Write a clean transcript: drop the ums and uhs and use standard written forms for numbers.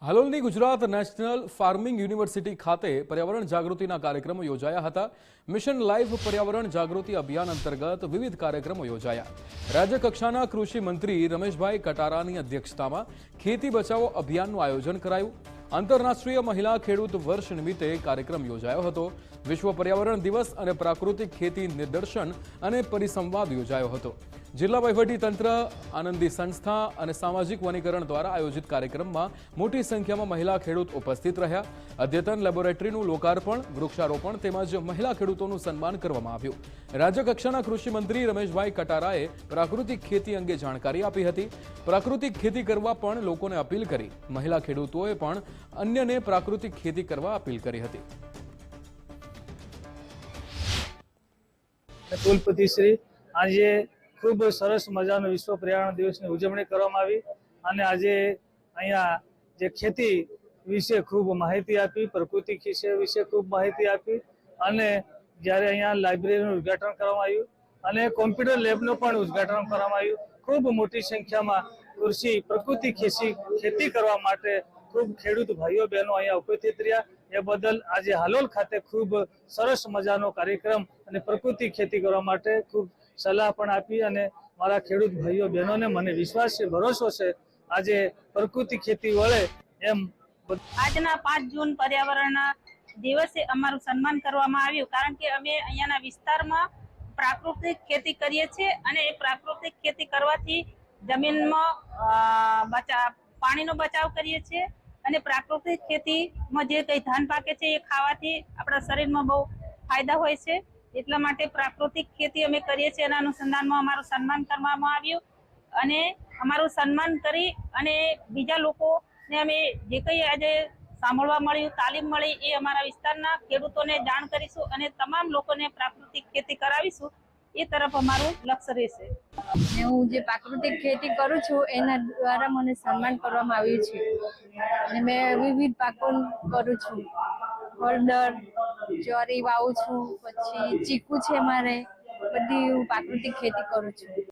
હાલોલની Gujarat national farming university ખાતે પર્યાવરણ જાગૃતિના કાર્યક્રમો યોજાયા હતા। મિશન લાઈફ પર્યાવરણ જાગૃતિ અભિયાન અંતર્ગત વિવિધ કાર્યક્રમો યોજાયા। રાજ્ય કક્ષાના કૃષિ મંત્રી રમેશભાઈ કટારાની અધ્યક્ષતામાં ખેતી બચાવો અભિયાનનું આયોજન કરાયું। આંતરરાષ્ટ્રીય મહિલા ખેડૂત વર્ષ નિમિત્તે કાર્યક્રમ યોજાયો હતો। વિશ્વ પર્યાવરણ દિવસ અને પ્રાકૃતિક ખેતી નિદર્શન અને પરિસંવાદ યોજાયો હતો। जिला वहीवटी तंत्र, आनंदी संस्था और सामाजिक वनीकरण द्वारा आयोजित कार्यक्रम में मोटी संख्या में महिला खेडूत उपस्थित रह्या। अद्यतन लेबोरेटरीનું लोकार्पण, वृक्षारोपण तेमज महिला खेडूतोનું सन्मान કરવામાં આવ્યું। राज्य कक्षाના कृषि मंत्री रमेशभाई कटाराए प्राकृतिक खेती अंगे जानकारी आपी હતી। प्राकृतिक खेती કરવા પણ લોકોને અપીલ કરી। મહિલા ખેડૂતોએ પણ અન્યને પ્રાકૃતિક ખેતી કરવા અપીલ કરી હતી। कुलपति श्री आज खूब सरस मजानो विश्व पर्यावरण दिवस की उजवणी करवामां आवी अने आजे अहींया जे खेती विषे खूब माहिती आपी, प्रकृति विषे खूब माहिती आपी अने ज्यारे अहींया लाइब्रेरीनुं उद्घाटन करवामां आव्युं अने कॉम्प्यूटर लेबनुं पण उद्घाटन करवामां आव्युं। खूब मोटी संख्यामां कृषि प्रकृति खेती करवा माटे खूब खेडूत भाईओ बहनों अहींया उपस्थित रह्या। ए बदल आज हालोल खाते खूब सरस मजानो कार्यक्रम अने प्रकृति खेती करवा माटे खूब सलाह पण आपी अने मारा खेडूत भाईओ बहनों ने मने विश्वास छे, भरोसो छे आजे प्रकृति खेती वळे एम। आजना 5 जून पर्यावरण दिवसे अमारुं सन्मान करवामां आव्युं कारण के अमे अहींयाना विस्तारमां प्राकृतिक खेती करीए छीए अने प्राकृतिक खेती करवाथी जमीनमां पाणीनो बचाव करीए छीए अने प्राकृतिक खेतीमां जे कई धान पाके छे ए खावाथी आपणा शरीरमां बहु फायदा होय छे। એટલા માટે પ્રાકૃતિક ખેતી અમે કરીએ છીએ। એના અનુસંધાનમાં અમારું સન્માન કરવામાં આવ્યું અને અમારું સન્માન કરી અને બીજા લોકોને અમે જે કંઈ આજે સાંભળવા મળ્યું, તાલીમ મળી એ અમારા વિસ્તારના ખેડૂતોને જાણ કરીશું અને તમામ લોકોને પ્રાકૃતિક ખેતી કરાવીશું। એ તરફ અમારું લક્ષ્ય રહેશે। હું જે પ્રાકૃતિક ખેતી કરું છું એના દ્વારા મને સન્માન કરવામાં આવ્યું છે અને મેં વિવિધ પાકો કરું છું। હળદર, જ્વારી વાવું છું, પછી ચીકુ છે, મારે બધી હું પ્રાકૃતિક ખેતી કરું છું।